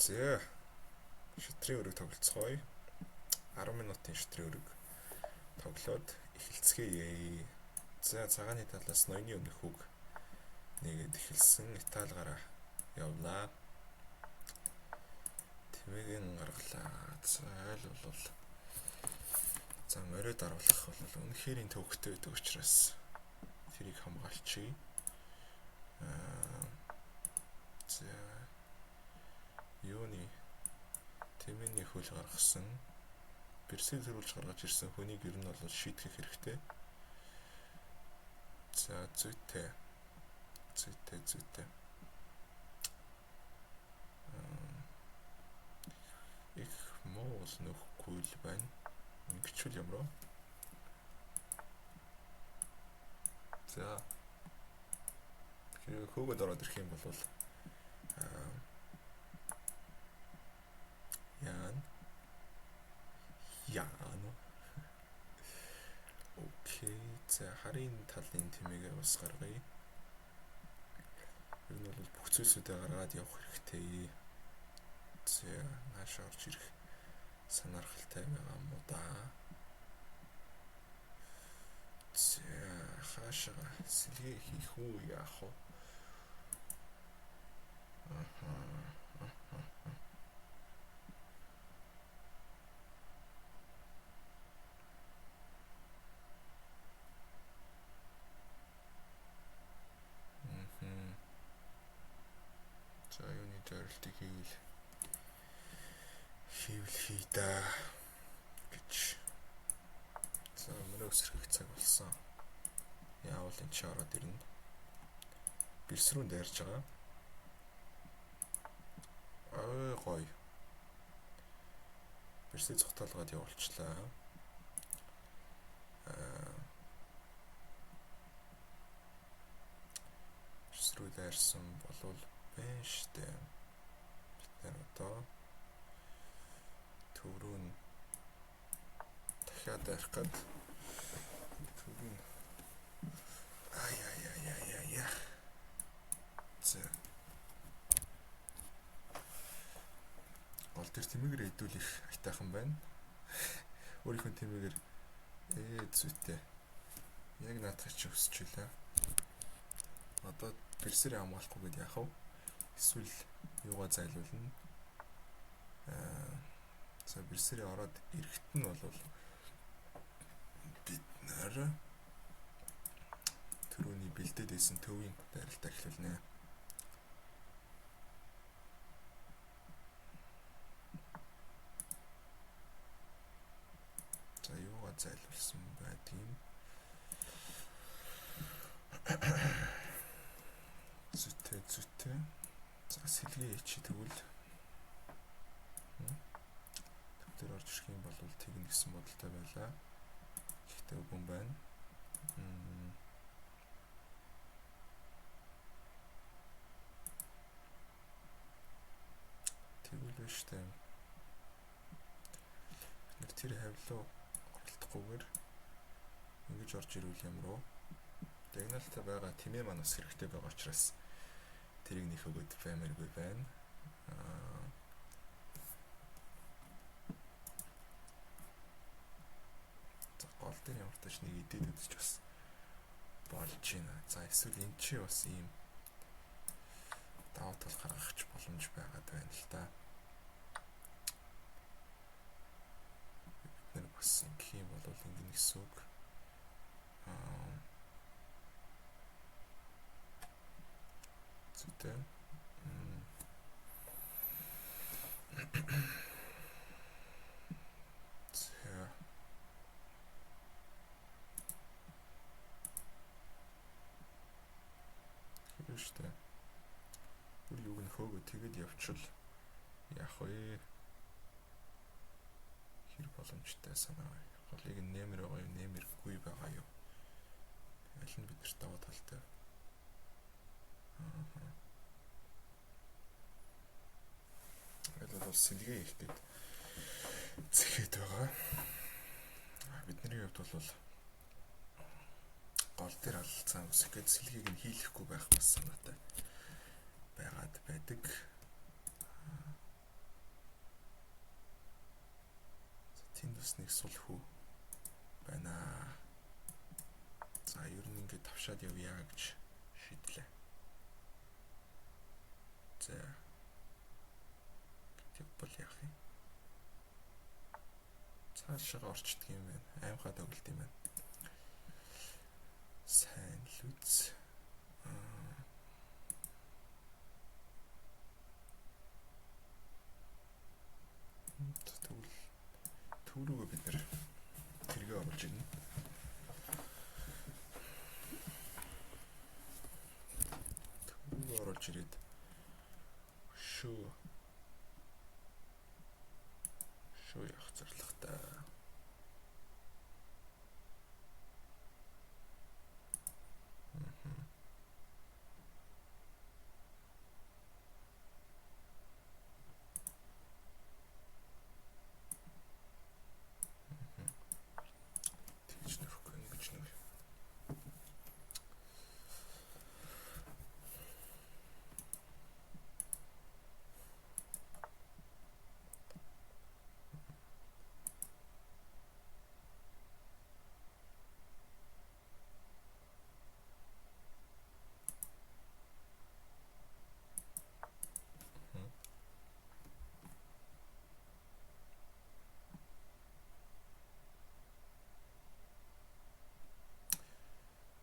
За шитрийн өрөг тоглоцгоё. 10 минутын шитрийн өрөг тоглоод эхэлцгээе. За цагааны талаас ноёны өмнөх үг нэгэд эхэлсэн Италиараа явлаа. Тэмээгийн гаргалаа. За аль бол за морид оруулах бол үнэхээр төвөгтэй байдаг учраас тэрийг хамгаалчихъя. За юуны тэмээний хөл гаргасан бэрсийг зөрүүлж гаргаж ирсэн хүнийг ер нь бол шийтгэх хэрэгтэй. За зүйтэй. Их муу л нөхгүй л байна. Ингэчүүл юмроо. За хэрэг хөөгд ороод ирэх юм бол яан окей. За харийн талын тэмээгээр бас гаргая. Ер нь бол бүх зүйлсүүдээ гаргаад явах хэрэгтэй. За нааш орж ирэх санаархалтай байгаа юм уу да. За хаашаа сэлгээ хийх үү яах вэ? За юуны зорилтыг хийвэл да гэж. За мөрөө өсрөх цаг болсон. Яавал энэ чи ороод ирнэ. Бэрс рүү дайрж байгаа. Гоё. Бэрсийг цогтолгоод явуулчлаа. Бэрс рүү дайрсан болвол байна штэ. Бид нар одоо төв рүү дахиад дайрах гээд төв нь за гол төр тэмээгээр хэдүүлэх айтайхан байна. Өөрийнхөө тэмээгээр зүйтэй. Яг наадах чи өсч үлээ. Одоо бэрсээр хамгаалахгүй гээд яах вэ? Эсвэл юугаа зайлуулна? За бэрсээр ороод ирэхэд нь бол бид нар түрүүний бэлдээд байсан төвийн байралтай эхлүүлнэ. За юугаа зайлуулсан байдгийг зүйтэй. За сэлгээ чи тэгвэл төвдөр орж ирэх юм бол тэгнэ гэсэн бодолтой байлаа. Гэхдээ үгүй байна. Тэгвэл биш үү? Бид тэр хавлуу оролдохгүйгээр ингэж орж ирвэл юм руу дигналтай байгаа тэмээ манаас хэрэгтэй байгаа учраас тэрийг нэх өгöd баймааргүй байна. За гол дээр ямар ч нэг идэд үдчих бас болж байна. За эсвэл эн чи бас ийм даваа тал гаргахч боломж байгаад байна л да. Бид нар бас ингэх юм бол ингэнэ гэсэн үг. Зүйтэй. Штэ. Бүр юуг нь хөөгөө тэгэд явчвал яах вэ? Хэр боломжтой санаа. Голыг нэмэр байгаа юу, нэмэргүй байгаа юу? Аль нь бидэрт даваа талтай. Бол сэлгээ их гээд зэхэд байгаа. Бидний хувьд бол гол дээр алцсан үсэх гээд сэлгийг нь хийлэхгүй байх бас санаатай байгаад байдаг. бас нэг сул хүү байна. За ер нь ингээд тавшаад явъя гэж шийдлээ. За тэг бол яах юм? Цаашаа орчдөг юм байна. Аймхаа тоглолт юм байна. Сайн л үз. Түүрүүгээ бид нэр тэргээ оруулж ирнэ. Түүрүүгээ оруулж ирээд шүү явах зорилготой.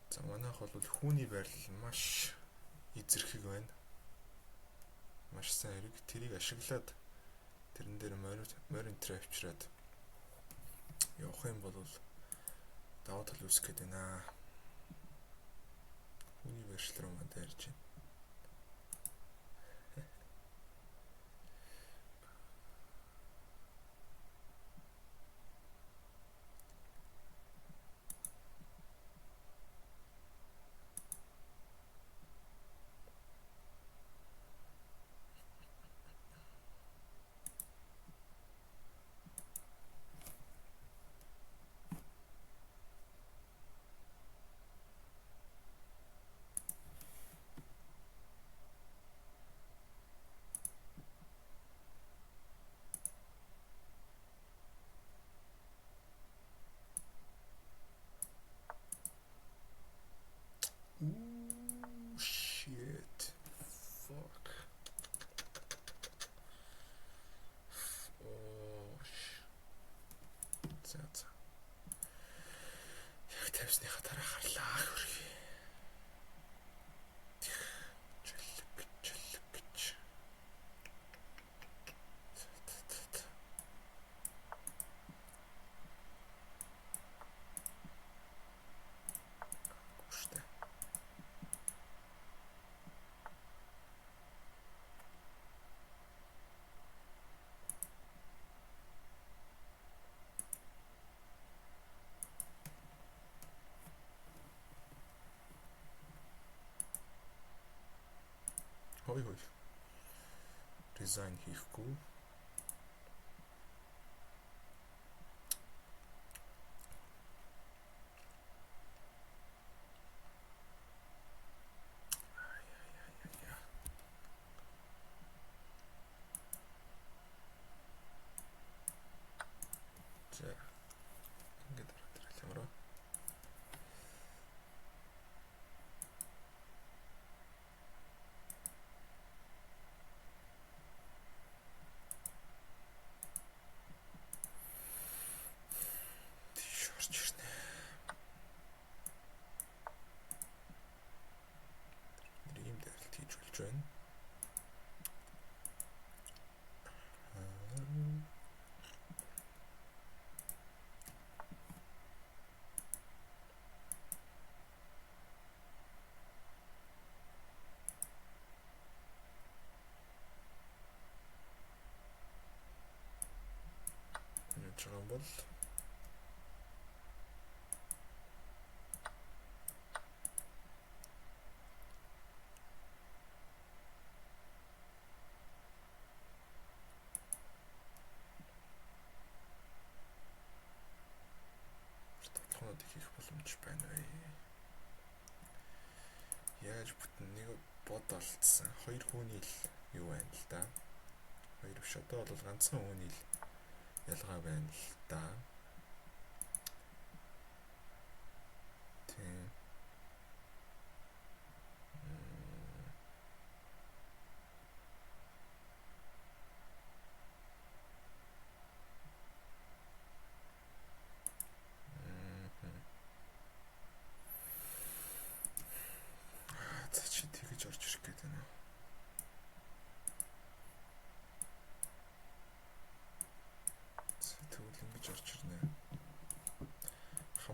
За манайх бол хүүний байрлал маш эзэрхэг байна. Маш сайн хэрэг. Тэрийг ашиглаад тэрэн дээр морин трэвчраад явах юм бол даваа тал үүсэх гээд байна. Хүүний байрлал руу манд ярьж байна. Shit. Fuck. За. Яг тавьсныхаа дараа харлаа хөргий. Чөлөг. Хой. Дизайн хийхгүй. За. Ингээд дараалал ямараа. Байна. Чаган бол хийх боломж байна вэ? Яаж бүтэн нэг бод алдсан. Хоёр хүний л юу байна л да. Хоёр биш одоо бол ганцхан хүний л ялгаа байна л да.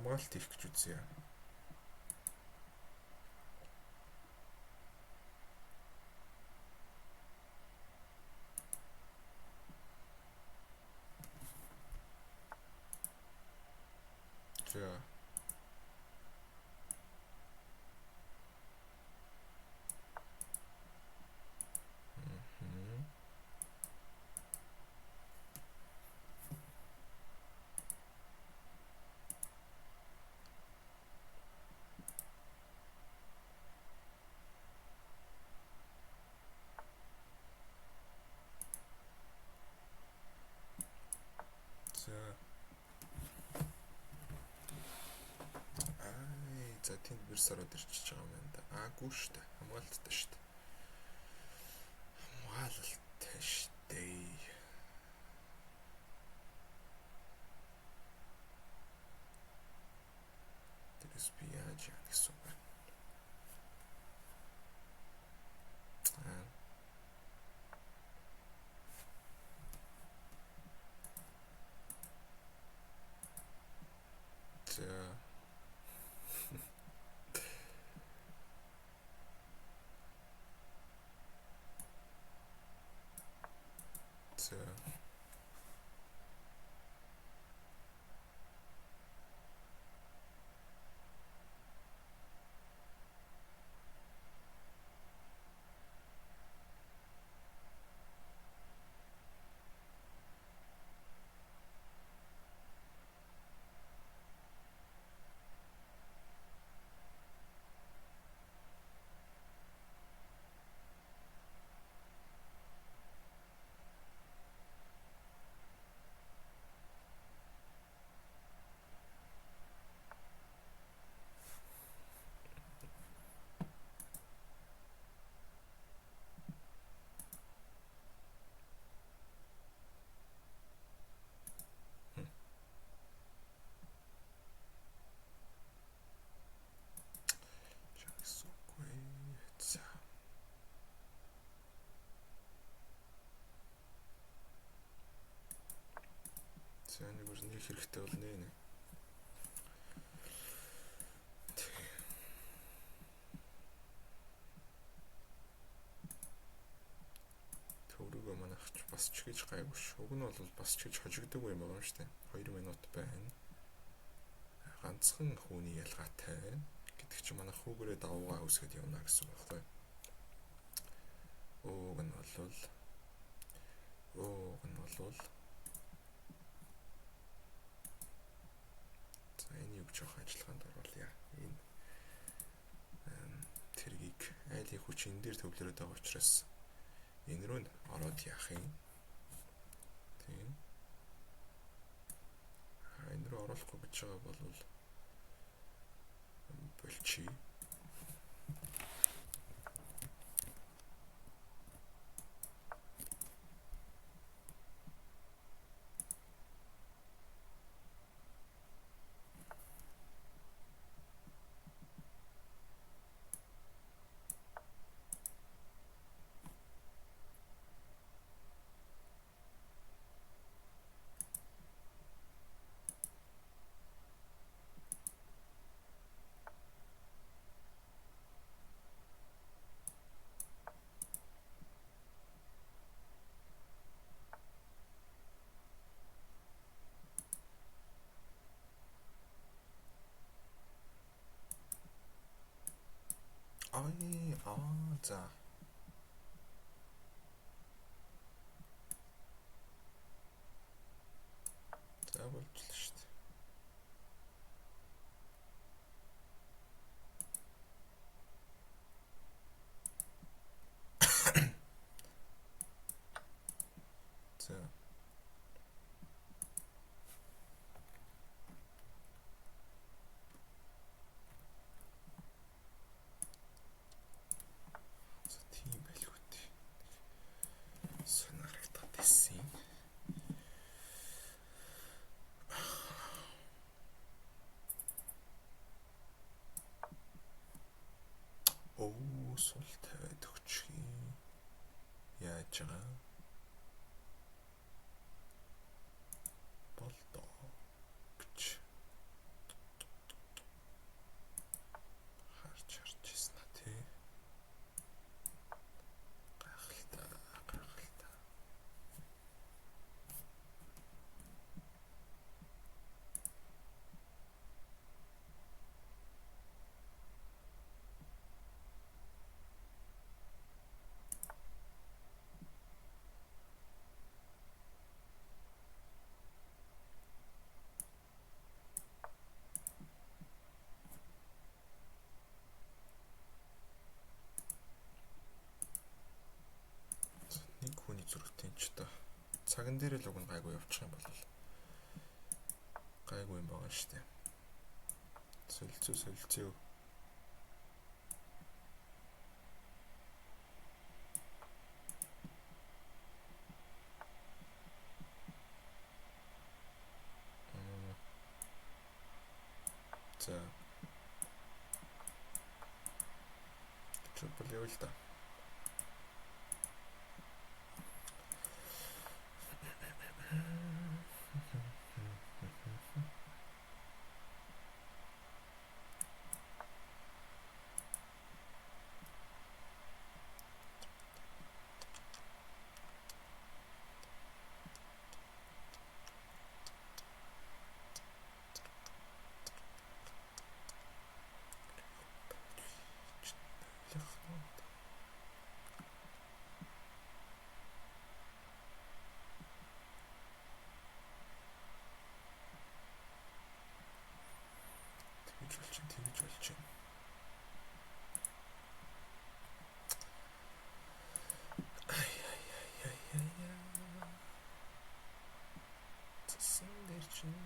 хамгаалалт хийх гэж үзье. За. За тийм вирус ороод ирчихэж байгаа юм байна да. Аагүй шүү дээ. Хамгаалттай шүү дээ. Хамгаалалтай шүү дээ. Тэрс би яаж яах гэсэн үг байна. За. За нэг өрнөх хэрэгтэй болно нэ. Төврөгөө манайх бас ч гэж гайгүй ш. Уг нь бол бас ч гэж хожигддаг юм байна шүү дээ. 2 минут байна. Ганцхан хүүний ялгаатай гэдэг чинь манайх хүүгээрээ давуугаа үсгэд явна гэсэн үг байхгүй. Уг нь бол энэ юу жоох ажиллагаанд оруулъя. Энэ тэргийг айлын хүч энэ дээр төвлөрөөд байгаа учраас энэ рүү ороод яах юм. Тийм. Энэ рүү оруулахгүй гэж байгаа бол болчих. За. За болчихлоо шүү дээ. За. Сул тавиад өгчих юм. Яаж байгаа? цаган дээр л уг нь гайгүй явчих юм бол гайгүй юм байгаа шүү дээ. Солилцоо. За. Triple level та. Тэгж болж байна. Цэсэн дээр чинь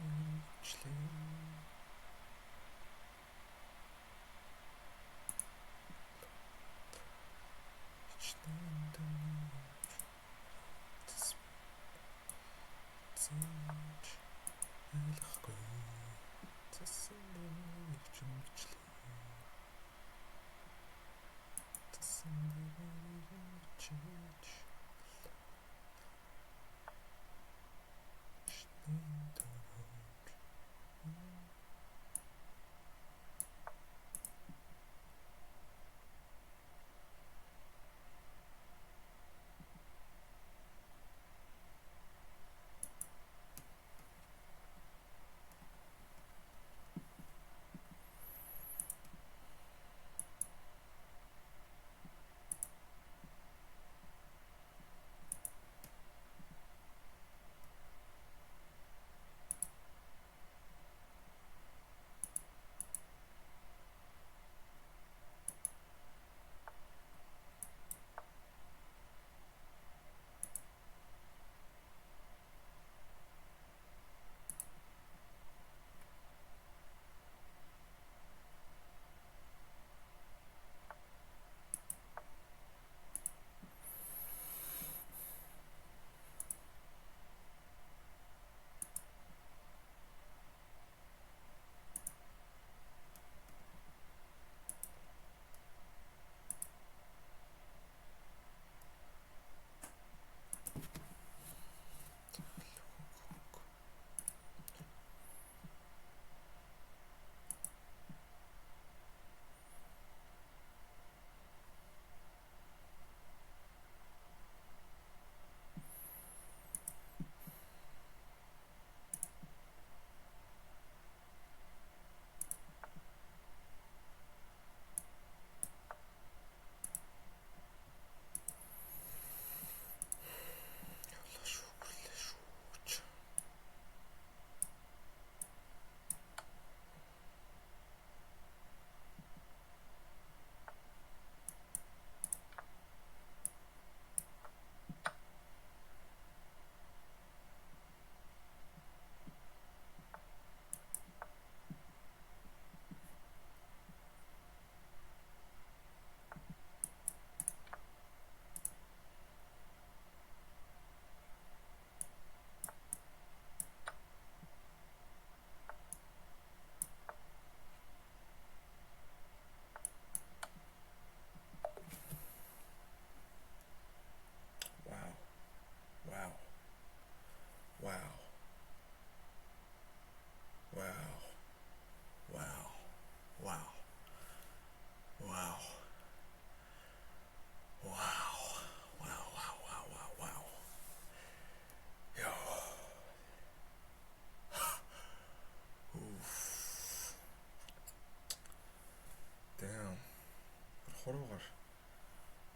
Хуруугаар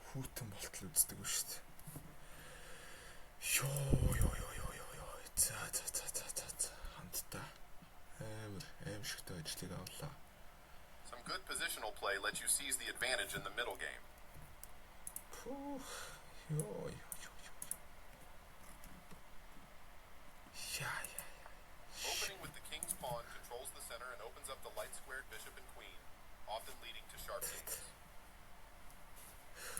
хүүтэн болтол үздэг ба шүү дээ. Йоо. За. Хамтдаа аимшигтай ажлыг авлаа. Some good positional play lets you seize the advantage in the middle game. Йоо. up the light squared bishop and queen, often leading to sharp games.